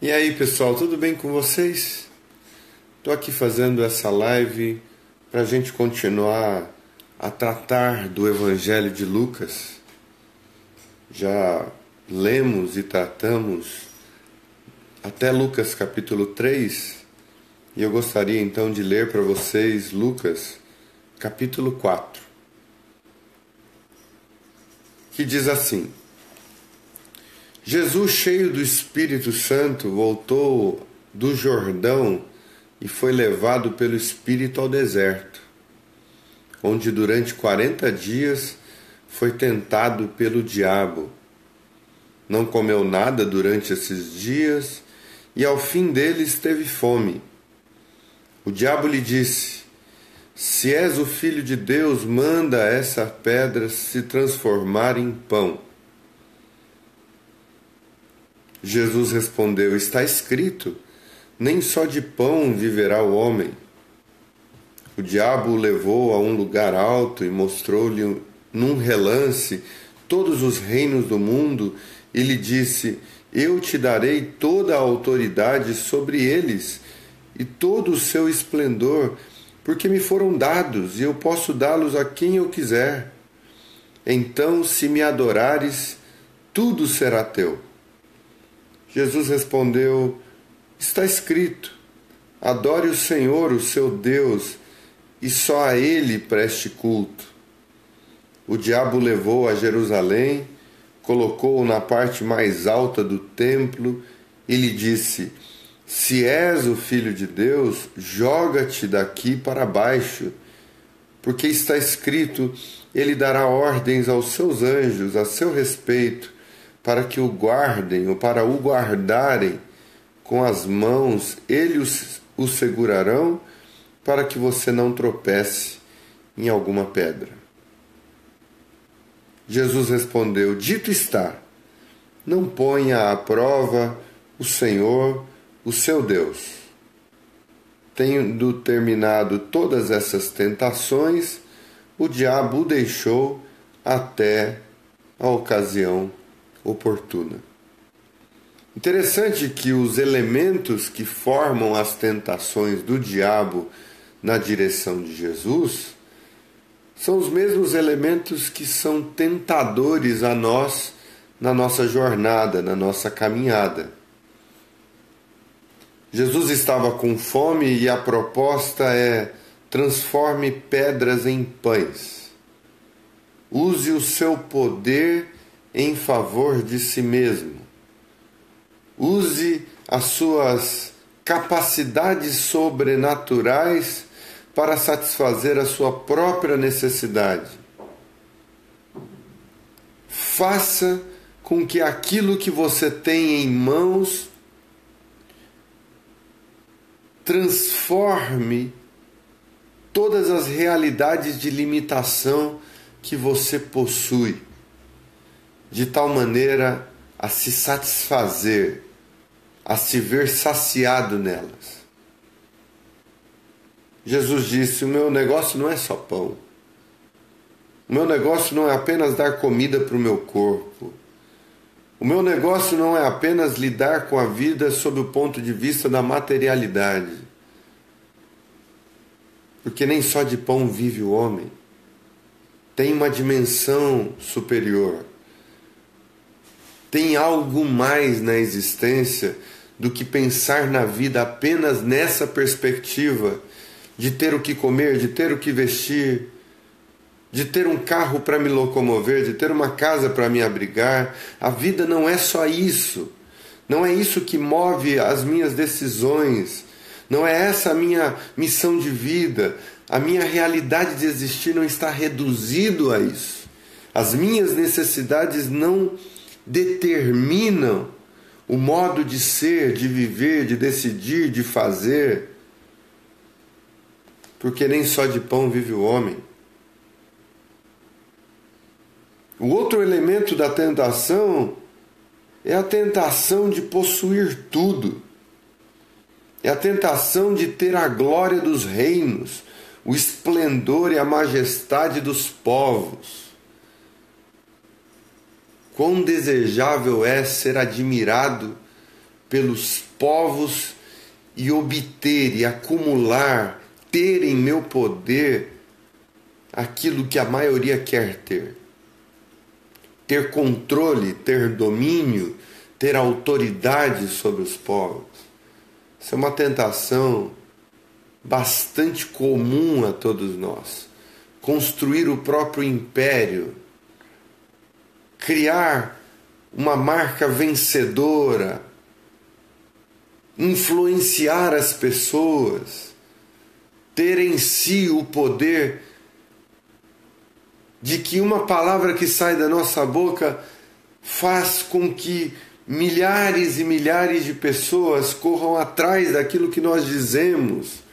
E aí, pessoal, tudo bem com vocês? Estou aqui fazendo essa live para a gente continuar a tratar do Evangelho de Lucas. Já lemos e tratamos até Lucas capítulo 3, e eu gostaria então de ler para vocês Lucas capítulo 4, que diz assim: Jesus, cheio do Espírito Santo, voltou do Jordão e foi levado pelo Espírito ao deserto, onde durante 40 dias foi tentado pelo diabo. Não comeu nada durante esses dias e ao fim deles teve fome. O diabo lhe disse: Se és o Filho de Deus, manda essa pedra se transformar em pão. Jesus respondeu: Está escrito, nem só de pão viverá o homem. O diabo o levou a um lugar alto e mostrou-lhe num relance todos os reinos do mundo e lhe disse: Eu te darei toda a autoridade sobre eles e todo o seu esplendor, porque me foram dados e eu posso dá-los a quem eu quiser. Então, se me adorares, tudo será teu. Jesus respondeu: Está escrito, adore o Senhor, o seu Deus, e só a Ele preste culto. O diabo o levou a Jerusalém, colocou-o na parte mais alta do templo e lhe disse: Se és o Filho de Deus, joga-te daqui para baixo, porque está escrito, Ele dará ordens aos seus anjos a seu respeito, para que o guardem ou para o guardarem com as mãos, eles o segurarão, para que você não tropece em alguma pedra. Jesus respondeu: Dito está, não ponha à prova o Senhor, o seu Deus. Tendo terminado todas essas tentações, o diabo o deixou até a ocasião oportuna. Interessante que os elementos que formam as tentações do diabo na direção de Jesus são os mesmos elementos que são tentadores a nós na nossa jornada, na nossa caminhada. Jesus estava com fome e a proposta é: transforme pedras em pães. Use o seu poder em favor de si mesmo. Use as suas capacidades sobrenaturais para satisfazer a sua própria necessidade. Faça com que aquilo que você tem em mãos transforme todas as realidades de limitação que você possui, de tal maneira a se satisfazer, a se ver saciado nelas. Jesus disse: O meu negócio não é só pão. O meu negócio não é apenas dar comida para o meu corpo. O meu negócio não é apenas lidar com a vida sob o ponto de vista da materialidade. Porque nem só de pão vive o homem. Tem uma dimensão superior. Tem algo mais na existência do que pensar na vida apenas nessa perspectiva de ter o que comer, de ter o que vestir, de ter um carro para me locomover, de ter uma casa para me abrigar. A vida não é só isso. Não é isso que move as minhas decisões. Não é essa a minha missão de vida. A minha realidade de existir não está reduzido a isso. As minhas necessidades não determinam o modo de ser, de viver, de decidir, de fazer. Porque nem só de pão vive o homem. O outro elemento da tentação é a tentação de possuir tudo. É a tentação de ter a glória dos reinos, o esplendor e a majestade dos povos. Quão desejável é ser admirado pelos povos e obter e acumular, ter em meu poder aquilo que a maioria quer ter. Ter controle, ter domínio, ter autoridade sobre os povos. Isso é uma tentação bastante comum a todos nós. Construir o próprio império, criar uma marca vencedora, influenciar as pessoas, ter em si o poder de que uma palavra que sai da nossa boca faz com que milhares e milhares de pessoas corram atrás daquilo que nós dizemos,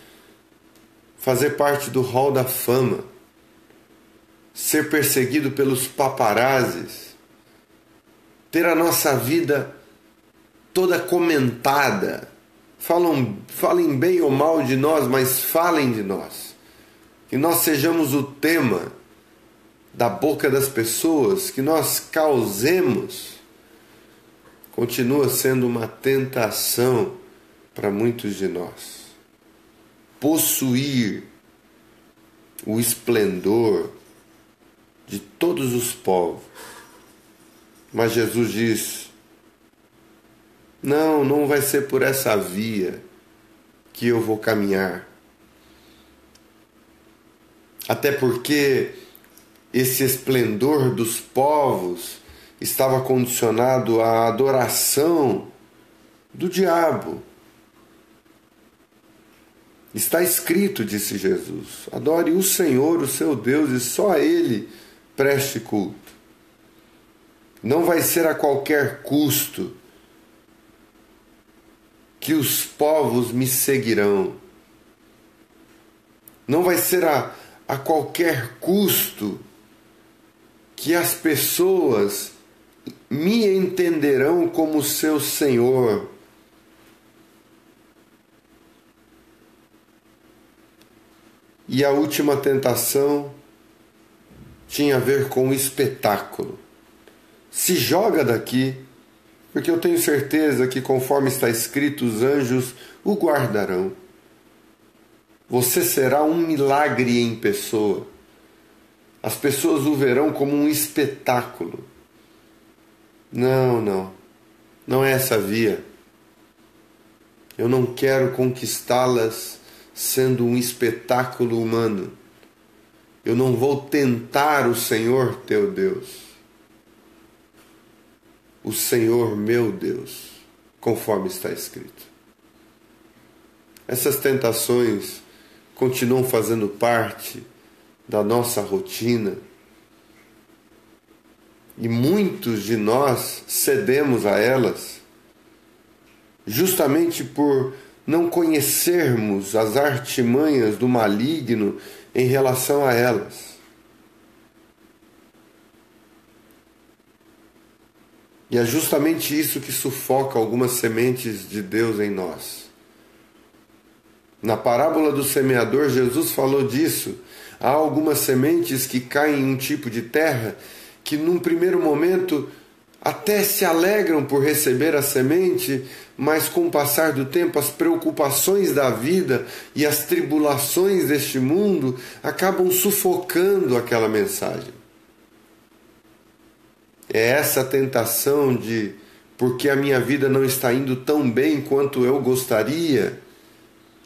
fazer parte do hall da fama, ser perseguido pelos paparazzis, ter a nossa vida toda comentada. Falem bem ou mal de nós, mas falem de nós. Que nós sejamos o tema da boca das pessoas, que nós causemos, continua sendo uma tentação para muitos de nós. Possuir o esplendor de todos os povos. Mas Jesus diz: não vai ser por essa via que eu vou caminhar. Até porque esse esplendor dos povos estava condicionado à adoração do diabo. Está escrito, disse Jesus: adore o Senhor, o seu Deus, e só a Ele preste culto. Não vai ser a qualquer custo que os povos me seguirão. Não vai ser a qualquer custo que as pessoas me entenderão como seu Senhor. E a última tentação tinha a ver com o espetáculo. Se joga daqui, porque eu tenho certeza que, conforme está escrito, os anjos o guardarão. Você será um milagre em pessoa. As pessoas o verão como um espetáculo. Não é essa via. Eu não quero conquistá-las sendo um espetáculo humano. Eu não vou tentar o Senhor teu Deus, o Senhor meu Deus, conforme está escrito. Essas tentações continuam fazendo parte da nossa rotina e muitos de nós cedemos a elas justamente por não conhecermos as artimanhas do maligno em relação a elas. E é justamente isso que sufoca algumas sementes de Deus em nós. Na parábola do semeador, Jesus falou disso. Há algumas sementes que caem em um tipo de terra que num primeiro momento até se alegram por receber a semente, mas com o passar do tempo as preocupações da vida e as tribulações deste mundo acabam sufocando aquela mensagem. É essa tentação de, porque a minha vida não está indo tão bem quanto eu gostaria,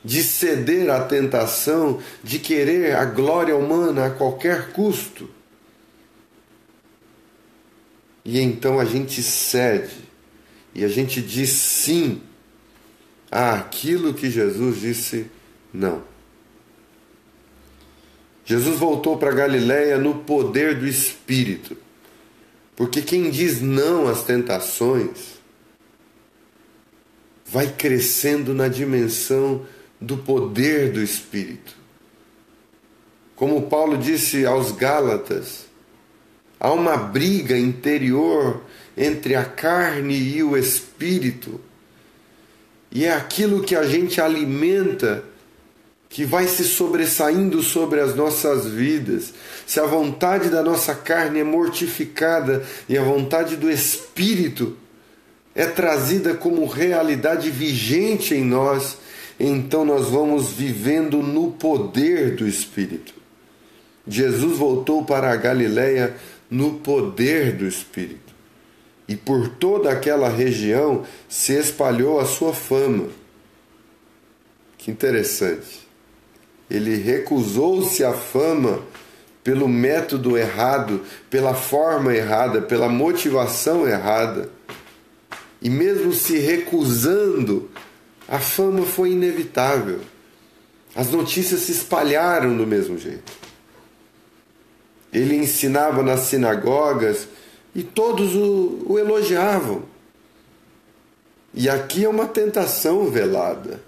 de ceder à tentação de querer a glória humana a qualquer custo. E então a gente cede e a gente diz sim àquilo que Jesus disse não. Jesus voltou para Galiléia no poder do Espírito, porque quem diz não às tentações vai crescendo na dimensão do poder do Espírito. Como Paulo disse aos Gálatas, há uma briga interior entre a carne e o Espírito, e é aquilo que a gente alimenta que vai se sobressaindo sobre as nossas vidas. Se a vontade da nossa carne é mortificada e a vontade do Espírito é trazida como realidade vigente em nós, então nós vamos vivendo no poder do Espírito. Jesus voltou para a Galileia no poder do Espírito. E por toda aquela região se espalhou a sua fama. Que interessante. Ele recusou-se à fama pelo método errado, pela forma errada, pela motivação errada. E mesmo se recusando, a fama foi inevitável. As notícias se espalharam do mesmo jeito. Ele ensinava nas sinagogas e todos o elogiavam. E aqui é uma tentação velada.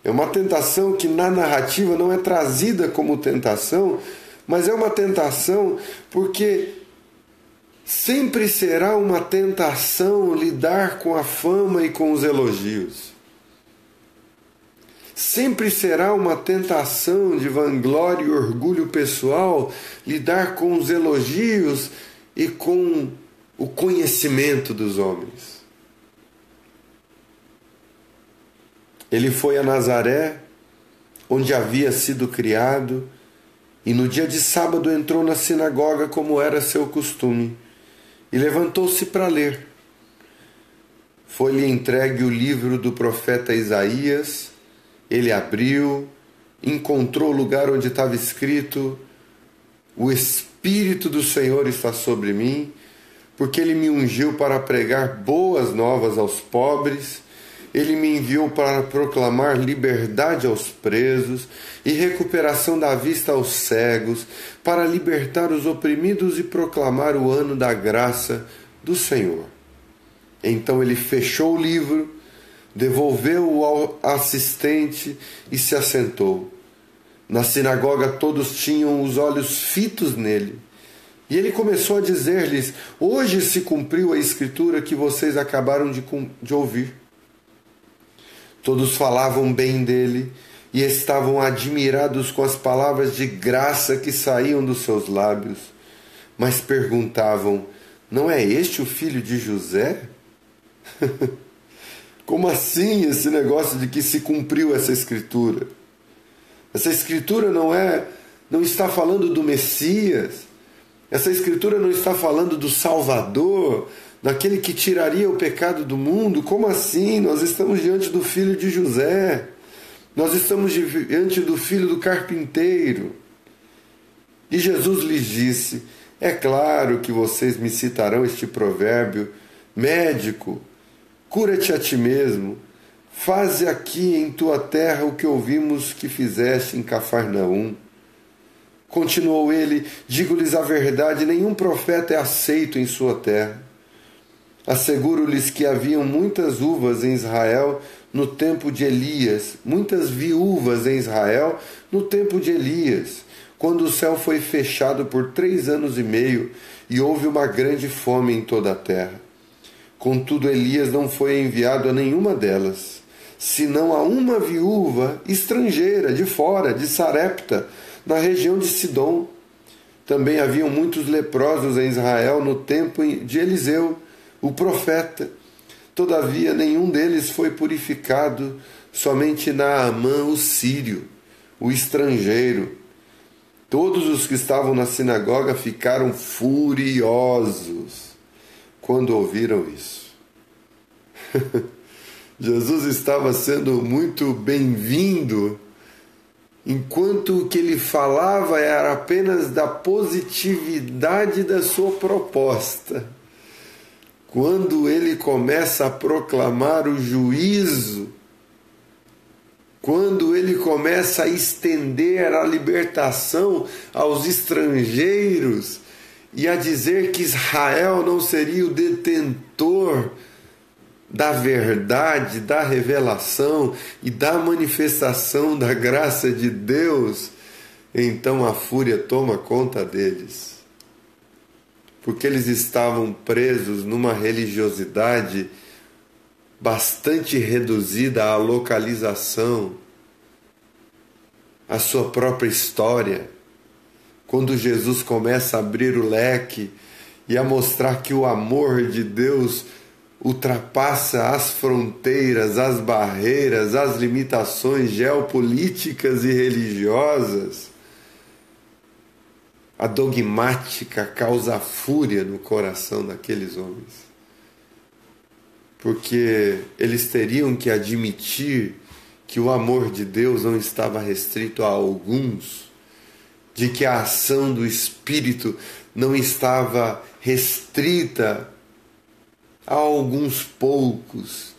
É uma tentação que na narrativa não é trazida como tentação, mas é uma tentação porque sempre será uma tentação lidar com a fama e com os elogios. Sempre será uma tentação de vanglória e orgulho pessoal lidar com os elogios e com o conhecimento dos homens. Ele foi a Nazaré, onde havia sido criado, e no dia de sábado entrou na sinagoga como era seu costume, e levantou-se para ler. Foi-lhe entregue o livro do profeta Isaías. Ele abriu, encontrou o lugar onde estava escrito: o Espírito do Senhor está sobre mim, porque Ele me ungiu para pregar boas novas aos pobres. Ele me enviou para proclamar liberdade aos presos e recuperação da vista aos cegos, para libertar os oprimidos e proclamar o ano da graça do Senhor. Então ele fechou o livro, devolveu-o ao assistente e se assentou. Na sinagoga todos tinham os olhos fitos nele. E ele começou a dizer-lhes: hoje se cumpriu a escritura que vocês acabaram de ouvir. Todos falavam bem dele e estavam admirados com as palavras de graça que saíam dos seus lábios. Mas perguntavam: não é este o filho de José? Como assim esse negócio de que se cumpriu essa escritura? Essa escritura não está falando do Messias. Essa escritura não está falando do Salvador, daquele que tiraria o pecado do mundo. Como assim? Nós estamos diante do filho de José. Nós estamos diante do filho do carpinteiro. E Jesus lhes disse: é claro que vocês me citarão este provérbio: médico, cura-te a ti mesmo. Faze aqui em tua terra o que ouvimos que fizeste em Cafarnaum. Continuou ele: digo-lhes a verdade, nenhum profeta é aceito em sua terra. Asseguro-lhes que haviam muitas uvas em Israel no tempo de Elias, muitas viúvas em Israel no tempo de Elias, quando o céu foi fechado por 3 anos e meio e houve uma grande fome em toda a terra. Contudo, Elias não foi enviado a nenhuma delas, senão a uma viúva estrangeira de fora, de Sarepta, na região de Sidom. Também haviam muitos leprosos em Israel no tempo de Eliseu, o profeta. Todavia nenhum deles foi purificado, somente Naamã o sírio, o estrangeiro. Todos os que estavam na sinagoga ficaram furiosos quando ouviram isso. Jesus estava sendo muito bem-vindo, enquanto o que ele falava era apenas da positividade da sua proposta. Quando ele começa a proclamar o juízo, quando ele começa a estender a libertação aos estrangeiros e a dizer que Israel não seria o detentor da verdade, da revelação e da manifestação da graça de Deus, então a fúria toma conta deles. Porque eles estavam presos numa religiosidade bastante reduzida à localização, à sua própria história. Quando Jesus começa a abrir o leque e a mostrar que o amor de Deus ultrapassa as fronteiras, as barreiras, as limitações geopolíticas e religiosas. A dogmática causa fúria no coração daqueles homens, porque eles teriam que admitir que o amor de Deus não estava restrito a alguns, de que a ação do Espírito não estava restrita a alguns poucos.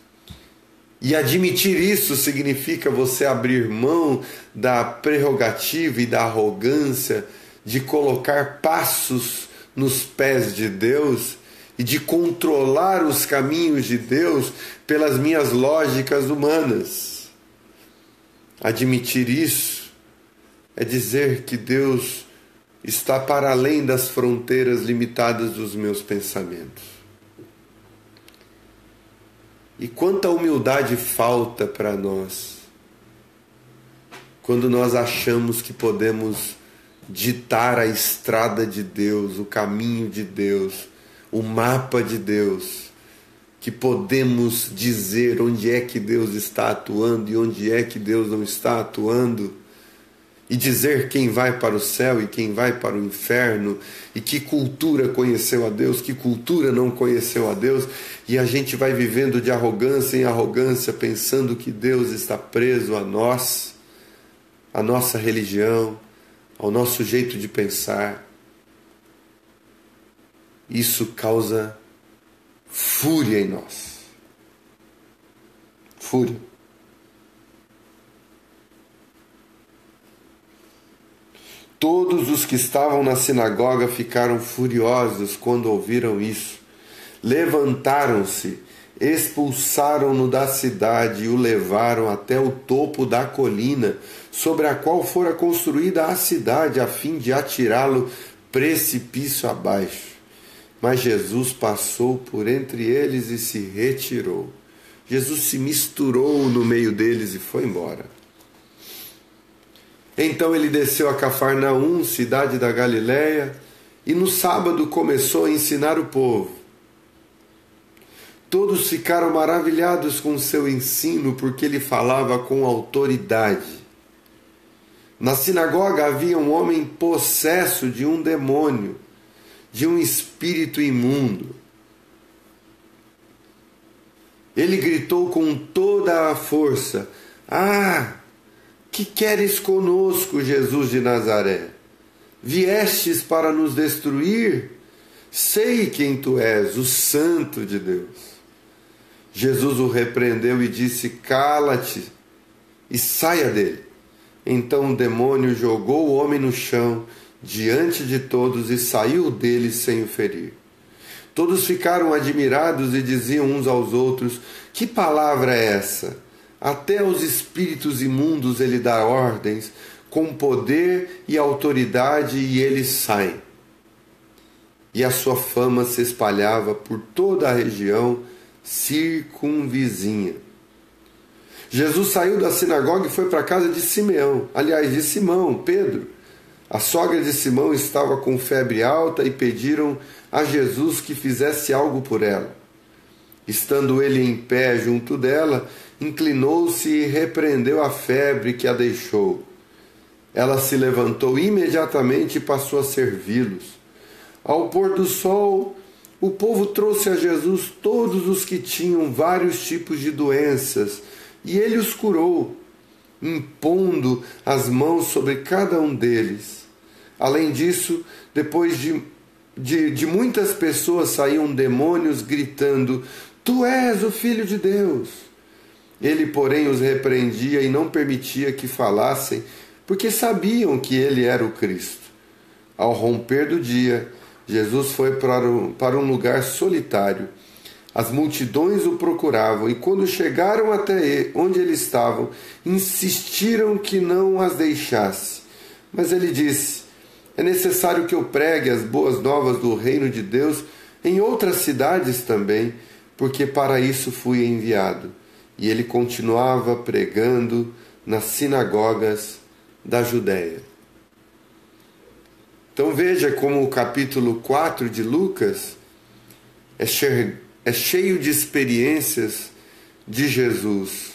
E admitir isso significa você abrir mão da prerrogativa e da arrogância de colocar passos nos pés de Deus e de controlar os caminhos de Deus pelas minhas lógicas humanas. Admitir isso é dizer que Deus está para além das fronteiras limitadas dos meus pensamentos. E quanta humildade falta para nós quando nós achamos que podemos ditar a estrada de Deus, o caminho de Deus, o mapa de Deus, que podemos dizer onde é que Deus está atuando e onde é que Deus não está atuando, e dizer quem vai para o céu e quem vai para o inferno, e que cultura conheceu a Deus, que cultura não conheceu a Deus, e a gente vai vivendo de arrogância em arrogância, pensando que Deus está preso a nós, a nossa religião, ao nosso jeito de pensar. Isso causa fúria em nós. Fúria. Todos os que estavam na sinagoga ficaram furiosos quando ouviram isso. Levantaram-se, expulsaram-no da cidade e o levaram até o topo da colina, sobre a qual fora construída a cidade, a fim de atirá-lo precipício abaixo. Mas Jesus passou por entre eles e se retirou. Jesus se misturou no meio deles e foi embora. Então ele desceu a Cafarnaum, cidade da Galileia, e no sábado começou a ensinar o povo. Todos ficaram maravilhados com o seu ensino, porque ele falava com autoridade. Na sinagoga havia um homem possesso de um demônio, de um espírito imundo. Ele gritou com toda a força: "Ah, que queres conosco, Jesus de Nazaré? Viestes para nos destruir? Sei quem tu és, o Santo de Deus." Jesus o repreendeu e disse: "Cala-te e saia dele." Então o demônio jogou o homem no chão diante de todos e saiu dele sem o ferir. Todos ficaram admirados e diziam uns aos outros: "Que palavra é essa? Até aos espíritos imundos ele dá ordens, com poder e autoridade, e eles saem." E a sua fama se espalhava por toda a região circunvizinha. Jesus saiu da sinagoga e foi para a casa de Simeão, aliás, de Simão, Pedro. A sogra de Simão estava com febre alta e pediram a Jesus que fizesse algo por ela. Estando ele em pé junto dela, inclinou-se e repreendeu a febre que a deixou. Ela se levantou imediatamente e passou a servi-los. Ao pôr do sol, o povo trouxe a Jesus todos os que tinham vários tipos de doenças, e ele os curou, impondo as mãos sobre cada um deles. Além disso, depois de muitas pessoas saíam demônios gritando: "Tu és o Filho de Deus." Ele, porém, os repreendia e não permitia que falassem, porque sabiam que ele era o Cristo. Ao romper do dia, Jesus foi para um lugar solitário. As multidões o procuravam, e quando chegaram até onde eles estavam, insistiram que não as deixasse. Mas ele disse: "É necessário que eu pregue as boas novas do reino de Deus em outras cidades também, porque para isso fui enviado." E ele continuava pregando nas sinagogas da Judéia. Então veja como o capítulo 4 de Lucas é é cheio de experiências de Jesus.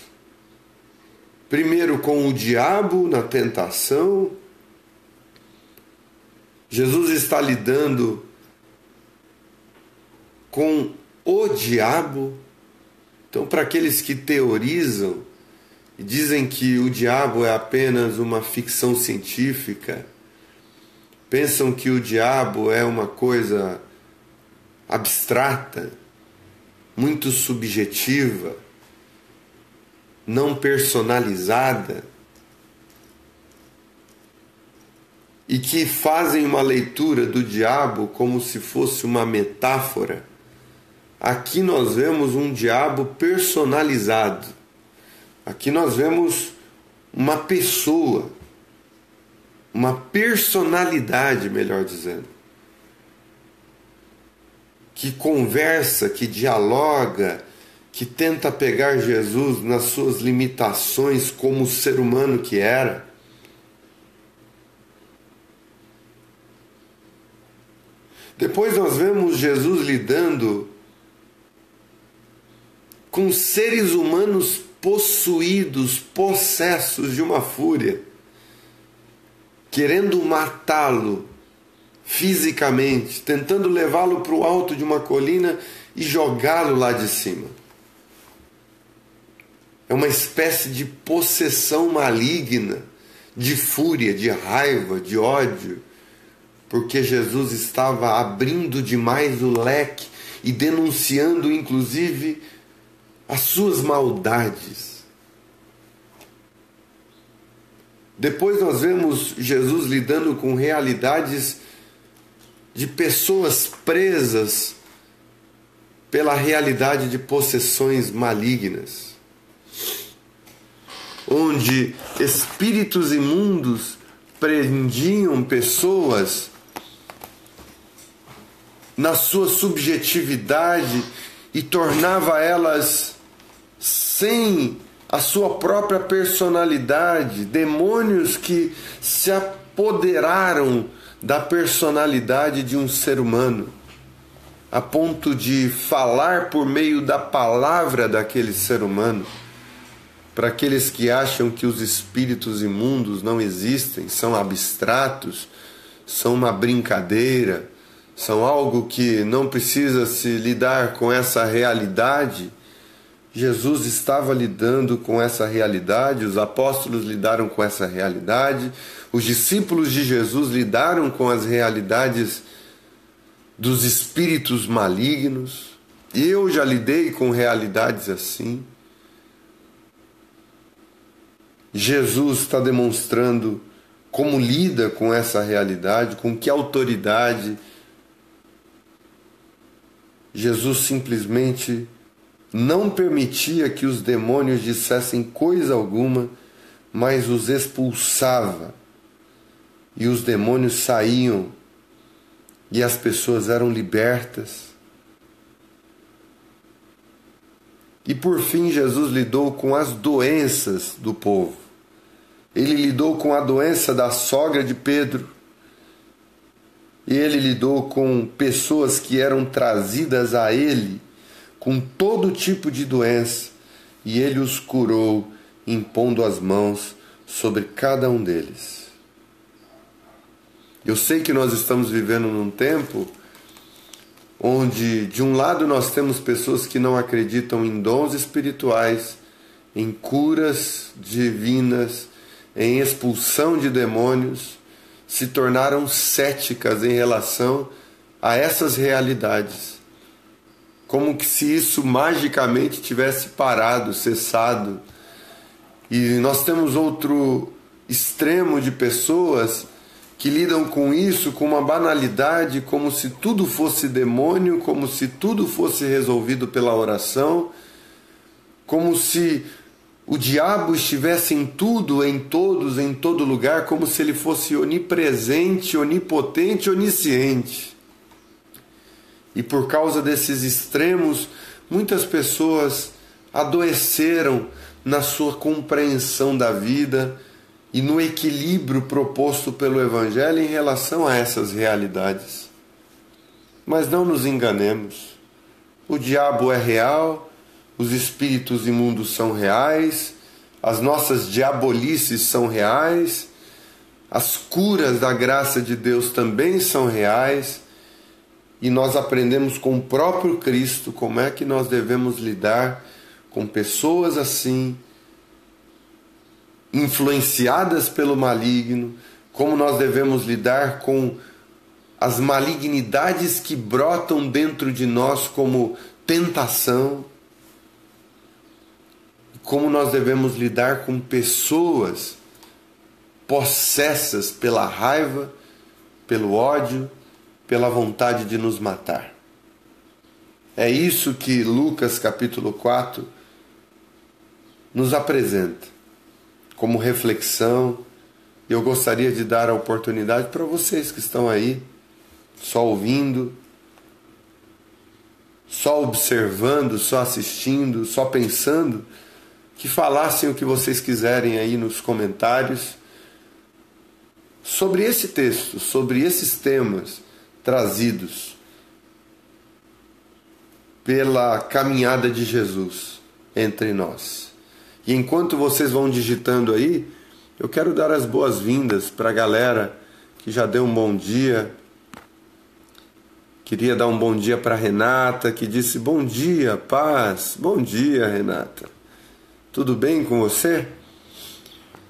Primeiro com o diabo na tentação. Jesus está lidando com o diabo. Então, para aqueles que teorizam e dizem que o diabo é apenas uma ficção científica, pensam que o diabo é uma coisa abstrata, muito subjetiva, não personalizada, e que fazem uma leitura do diabo como se fosse uma metáfora. Aqui nós vemos um diabo personalizado. Aqui nós vemos uma pessoa, uma personalidade, melhor dizendo, que conversa, que dialoga, que tenta pegar Jesus nas suas limitações como ser humano que era. Depois nós vemos Jesus lidando com seres humanos possuídos, possessos de uma fúria, querendo matá-lo fisicamente, tentando levá-lo para o alto de uma colina e jogá-lo lá de cima. É uma espécie de possessão maligna, de fúria, de raiva, de ódio, porque Jesus estava abrindo demais o leque e denunciando, inclusive, as suas maldades. Depois nós vemos Jesus lidando com realidades de pessoas presas pela realidade de possessões malignas, onde espíritos imundos prendiam pessoas na sua subjetividade e tornava elas sem a sua própria personalidade, demônios que se apoderaram da personalidade de um ser humano, a ponto de falar por meio da palavra daquele ser humano. Para aqueles que acham que os espíritos imundos não existem, são abstratos, são uma brincadeira, são algo que não precisa se lidar com essa realidade, Jesus estava lidando com essa realidade, os apóstolos lidaram com essa realidade, os discípulos de Jesus lidaram com as realidades dos espíritos malignos. Eu já lidei com realidades assim. Jesus está demonstrando como lida com essa realidade, com que autoridade. Jesus simplesmente não permitia que os demônios dissessem coisa alguma, mas os expulsava. E os demônios saíam e as pessoas eram libertas. E por fim Jesus lidou com as doenças do povo. Ele lidou com a doença da sogra de Pedro. E ele lidou com pessoas que eram trazidas a ele com todo tipo de doença. E ele os curou, impondo as mãos sobre cada um deles. Eu sei que nós estamos vivendo num tempo onde, de um lado, nós temos pessoas que não acreditam em dons espirituais, em curas divinas, em expulsão de demônios, se tornaram céticas em relação a essas realidades. Como que se isso magicamente tivesse parado, cessado. E nós temos outro extremo de pessoas que lidam com isso com uma banalidade, como se tudo fosse demônio, como se tudo fosse resolvido pela oração, como se o diabo estivesse em tudo, em todos, em todo lugar, como se ele fosse onipresente, onipotente, onisciente. E por causa desses extremos, muitas pessoas adoeceram na sua compreensão da vida e no equilíbrio proposto pelo Evangelho em relação a essas realidades. Mas não nos enganemos. o diabo é real, os espíritos imundos são reais, as nossas diabolices são reais, as curas da graça de Deus também são reais, e nós aprendemos com o próprio Cristo como é que nós devemos lidar com pessoas assim, influenciadas pelo maligno, como nós devemos lidar com as malignidades que brotam dentro de nós como tentação, como nós devemos lidar com pessoas possessas pela raiva, pelo ódio, pela vontade de nos matar. É isso que Lucas capítulo 4 nos apresenta como reflexão. Eu gostaria de dar a oportunidade para vocês que estão aí, só ouvindo, só observando, só assistindo, só pensando, que falassem o que vocês quiserem aí nos comentários sobre esse texto, sobre esses temas trazidos pela caminhada de Jesus entre nós. E enquanto vocês vão digitando aí, eu quero dar as boas-vindas para a galera que já deu um bom dia. Queria dar um bom dia para Renata, que disse bom dia, paz. Bom dia, Renata. Tudo bem com você?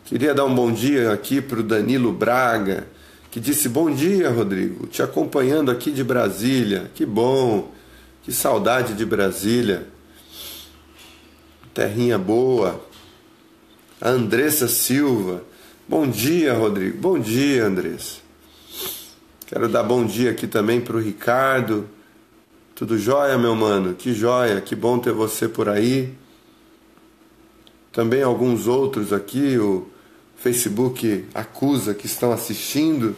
Queria dar um bom dia aqui para o Danilo Braga, que disse bom dia, Rodrigo, te acompanhando aqui de Brasília. Que bom, que saudade de Brasília. Terrinha boa. A Andressa Silva, bom dia, Rodrigo. Bom dia, Andressa. Quero dar bom dia aqui também para o Ricardo. Tudo jóia, meu mano? Que jóia, que bom ter você por aí. Também alguns outros aqui, o Facebook acusa que estão assistindo.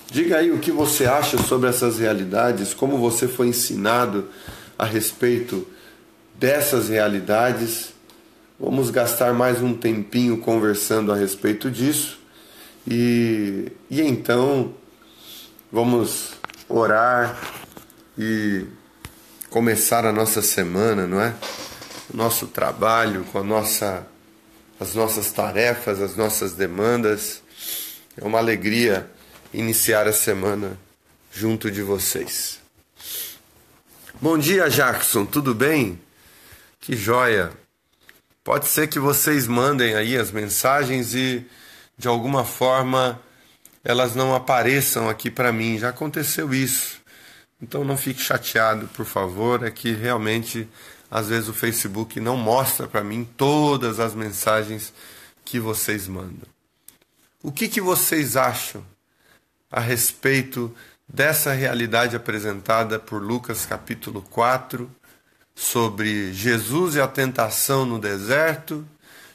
Diga aí o que você acha sobre essas realidades, como você foi ensinado a respeito dessas realidades. Vamos gastar mais um tempinho conversando a respeito disso. E então vamos orar e começar a nossa semana, não é? O nosso trabalho, com as nossas tarefas, as nossas demandas. É uma alegria iniciar a semana junto de vocês. Bom dia, Jackson, tudo bem? Que joia! Pode ser que vocês mandem aí as mensagens e de alguma forma elas não apareçam aqui para mim. Já aconteceu isso. Então não fique chateado, por favor. É que realmente às vezes o Facebook não mostra para mim todas as mensagens que vocês mandam. O que vocês acham a respeito dessa realidade apresentada por Lucas capítulo 4, sobre Jesus e a tentação no deserto,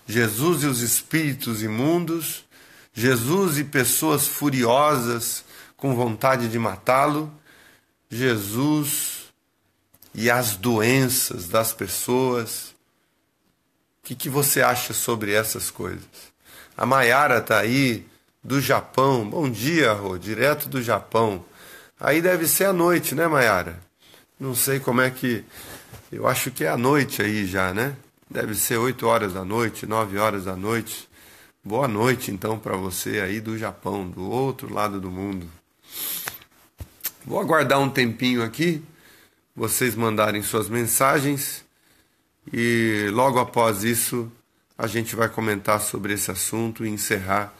Jesus e os espíritos imundos, Jesus e pessoas furiosas com vontade de matá-lo, Jesus e as doenças das pessoas? O que você acha sobre essas coisas? A Maiara está aí, do Japão. Bom dia, Rô, direto do Japão. Aí deve ser à noite, né, Maiara? Não sei como é que... Eu acho que é à noite aí já, né? Deve ser 8 horas da noite, 9 horas da noite. Boa noite, então, para você aí do Japão, do outro lado do mundo. Vou aguardar um tempinho aqui, vocês mandarem suas mensagens, e logo após isso a gente vai comentar sobre esse assunto e encerrar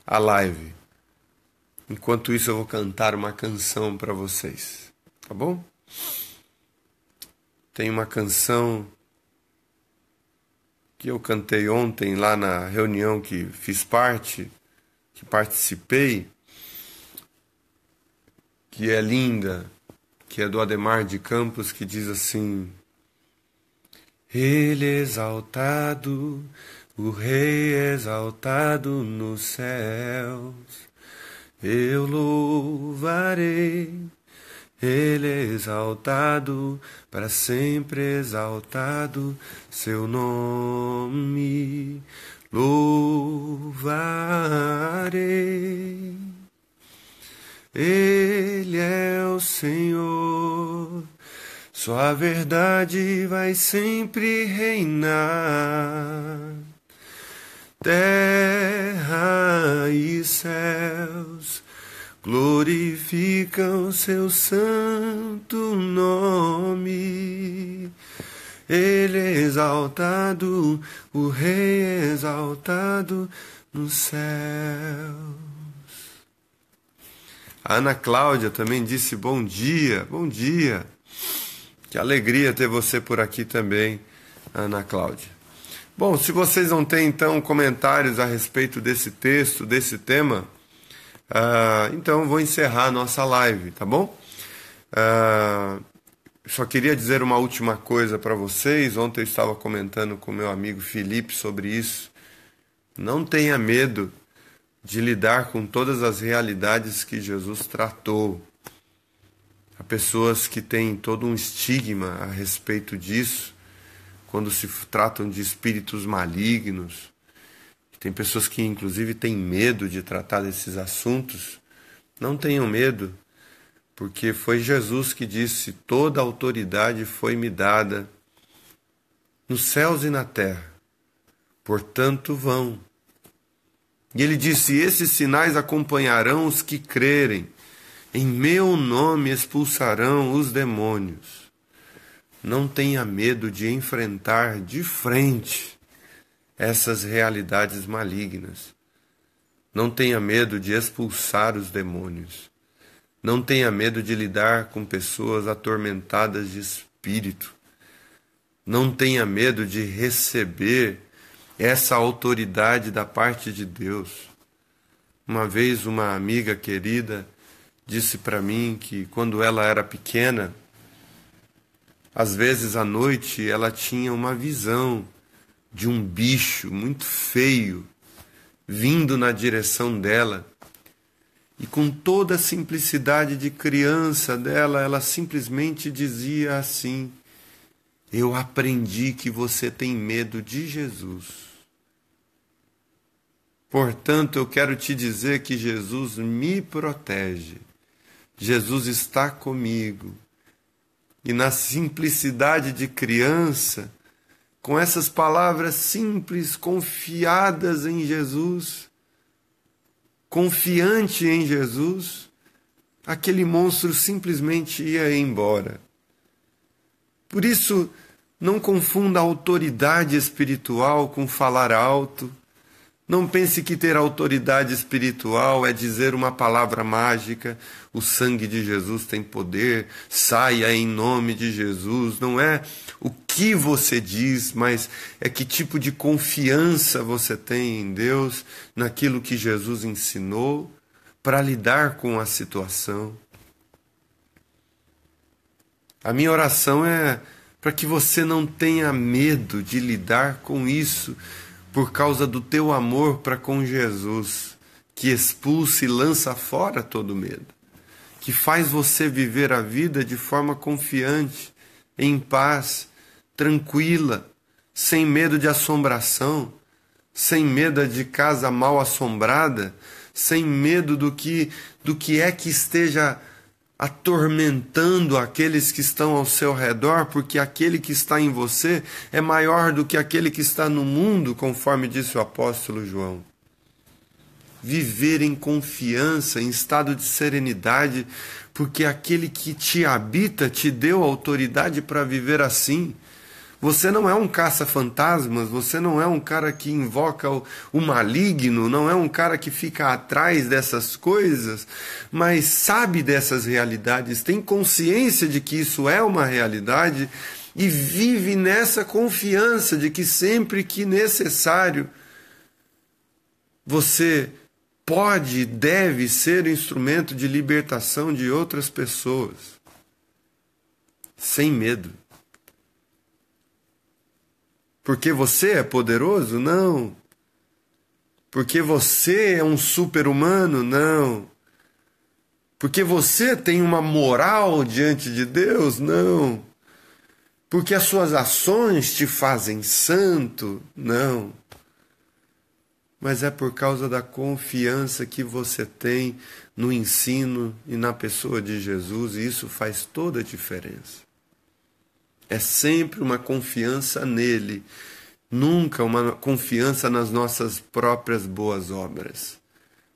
a live. Enquanto isso eu vou cantar uma canção para vocês, tá bom? Tem uma canção que eu cantei ontem lá na reunião que fiz parte, que participei, que é linda, que é do Ademar de Campos, que diz assim: Ele exaltado, o Rei exaltado nos céus, eu louvarei. Ele é exaltado, para sempre exaltado, seu nome louvarei. Ele é o Senhor, Só a verdade vai sempre reinar. Terra e céus glorificam seu santo nome. Ele é exaltado, o Rei é exaltado nos céus. A Ana Cláudia também disse bom dia, bom dia. Que alegria ter você por aqui também, Ana Cláudia. Bom, se vocês não têm então comentários a respeito desse texto, desse tema, então eu vou encerrar a nossa live, tá bom? Só queria dizer uma última coisa para vocês. Ontem eu estava comentando com meu amigo Felipe sobre isso. Não tenha medo de lidar com todas as realidades que Jesus tratou. Há pessoas que têm todo um estigma a respeito disso, quando se tratam de espíritos malignos. Tem pessoas que inclusive têm medo de tratar desses assuntos. Não tenham medo. Porque foi Jesus que disse, toda autoridade foi-me dada nos céus e na terra, portanto vão. E ele disse, esses sinais acompanharão os que crerem, em meu nome expulsarão os demônios. Não tenha medo de enfrentar de frente essas realidades malignas. Não tenha medo de expulsar os demônios. Não tenha medo de lidar com pessoas atormentadas de espírito. Não tenha medo de receber essa autoridade da parte de Deus. Uma vez uma amiga querida disse para mim que quando ela era pequena, às vezes à noite ela tinha uma visão de um bicho muito feio vindo na direção dela. E com toda a simplicidade de criança dela, ela simplesmente dizia assim, eu aprendi que você tem medo de Jesus. Portanto, eu quero te dizer que Jesus me protege. Jesus está comigo. E na simplicidade de criança, com essas palavras simples, confiadas em Jesus, confiante em Jesus, aquele monstro simplesmente ia embora. Por isso, não confunda a autoridade espiritual com falar alto. Não pense que ter autoridade espiritual é dizer uma palavra mágica, o sangue de Jesus tem poder, saia em nome de Jesus. Não é o que você diz, mas é que tipo de confiança você tem em Deus, naquilo que Jesus ensinou, para lidar com a situação. A minha oração é para que você não tenha medo de lidar com isso, por causa do teu amor para com Jesus, que expulsa e lança fora todo medo, que faz você viver a vida de forma confiante, em paz, tranquila, sem medo de assombração, sem medo de casa mal assombrada, sem medo do que é que esteja atormentando aqueles que estão ao seu redor, porque aquele que está em você é maior do que aquele que está no mundo, conforme disse o apóstolo João. Viver em confiança, em estado de serenidade, porque aquele que te habita te deu autoridade para viver assim. Você não é um caça-fantasmas, você não é um cara que invoca o maligno, não é um cara que fica atrás dessas coisas, mas sabe dessas realidades, tem consciência de que isso é uma realidade e vive nessa confiança de que sempre que necessário você pode e deve ser instrumento de libertação de outras pessoas, sem medo. Porque você é poderoso? Não. Porque você é um super-humano? Não. Porque você tem uma moral diante de Deus? Não. Porque as suas ações te fazem santo? Não. Mas é por causa da confiança que você tem no ensino e na pessoa de Jesus, e isso faz toda a diferença. É sempre uma confiança nele, nunca uma confiança nas nossas próprias boas obras.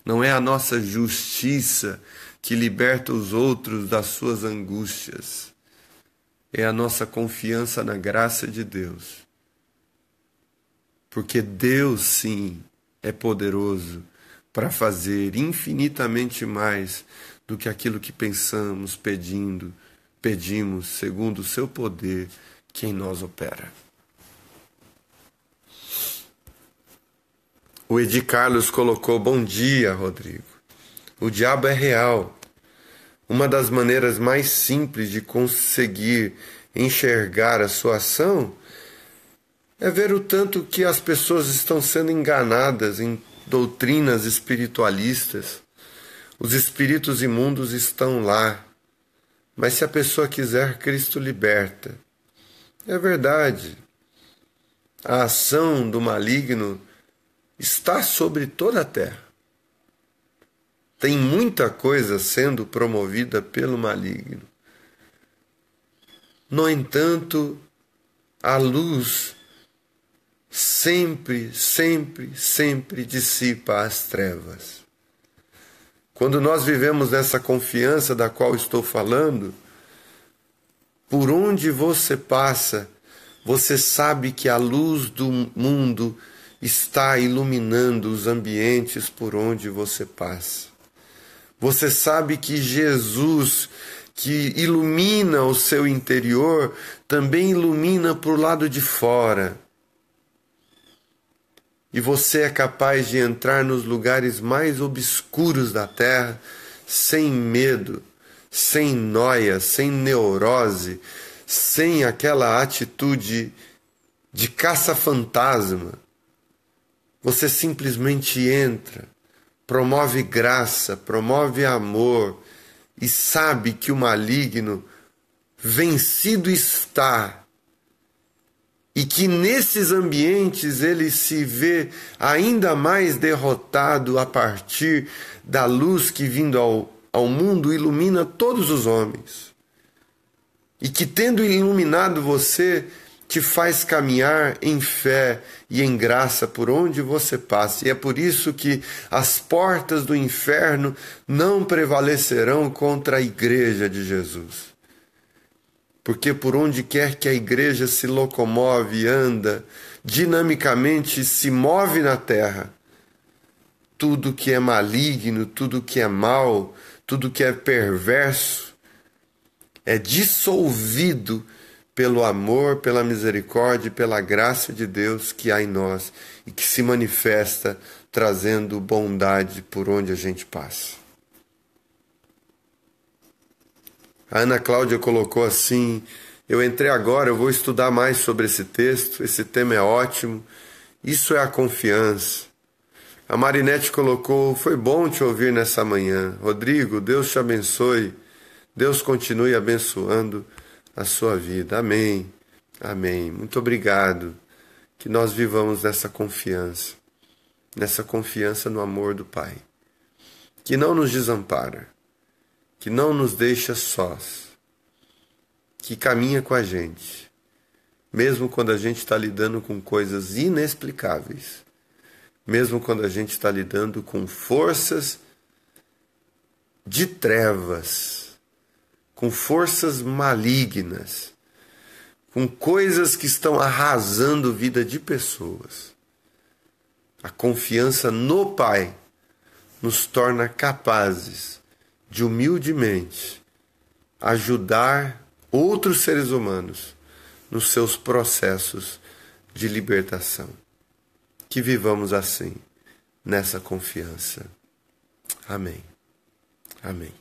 Não é a nossa justiça que liberta os outros das suas angústias. É a nossa confiança na graça de Deus. Porque Deus, sim, é poderoso para fazer infinitamente mais do que aquilo que pensamos, pedimos, segundo o seu poder que em nós opera. O Edi Carlos colocou: bom dia, Rodrigo. O diabo é real. Uma das maneiras mais simples de conseguir enxergar a sua ação é ver o tanto que as pessoas estão sendo enganadas em doutrinas espiritualistas. Os espíritos imundos estão lá, mas se a pessoa quiser, Cristo liberta. É verdade. A ação do maligno está sobre toda a terra. Tem muita coisa sendo promovida pelo maligno. No entanto, a luz sempre dissipa as trevas. Quando nós vivemos nessa confiança da qual estou falando, por onde você passa, você sabe que a luz do mundo está iluminando os ambientes por onde você passa. Você sabe que Jesus, que ilumina o seu interior, também ilumina para o lado de fora. E você é capaz de entrar nos lugares mais obscuros da terra sem medo, sem noia, sem neurose, sem aquela atitude de caça-fantasma. Você simplesmente entra, promove graça, promove amor e sabe que o maligno vencido está. E que nesses ambientes ele se vê ainda mais derrotado a partir da luz que, vindo ao mundo, ilumina todos os homens. E que, tendo iluminado você, te faz caminhar em fé e em graça por onde você passa. E é por isso que as portas do inferno não prevalecerão contra a igreja de Jesus. Porque por onde quer que a igreja se locomove, anda, dinamicamente se move na terra, tudo que é maligno, tudo que é mal, tudo que é perverso, é dissolvido pelo amor, pela misericórdia e pela graça de Deus que há em nós e que se manifesta trazendo bondade por onde a gente passa. A Ana Cláudia colocou assim: eu entrei agora, eu vou estudar mais sobre esse texto, esse tema é ótimo, isso é a confiança. A Marinete colocou: foi bom te ouvir nessa manhã. Rodrigo, Deus te abençoe, Deus continue abençoando a sua vida. Amém, amém. Muito obrigado, que nós vivamos nessa confiança no amor do Pai, que não nos desampara, que não nos deixa sós, que caminha com a gente, mesmo quando a gente está lidando com coisas inexplicáveis, mesmo quando a gente está lidando com forças de trevas, com forças malignas, com coisas que estão arrasando a vida de pessoas. A confiança no Pai nos torna capazes de humildemente ajudar outros seres humanos nos seus processos de libertação. Que vivamos assim, nessa confiança. Amém. Amém.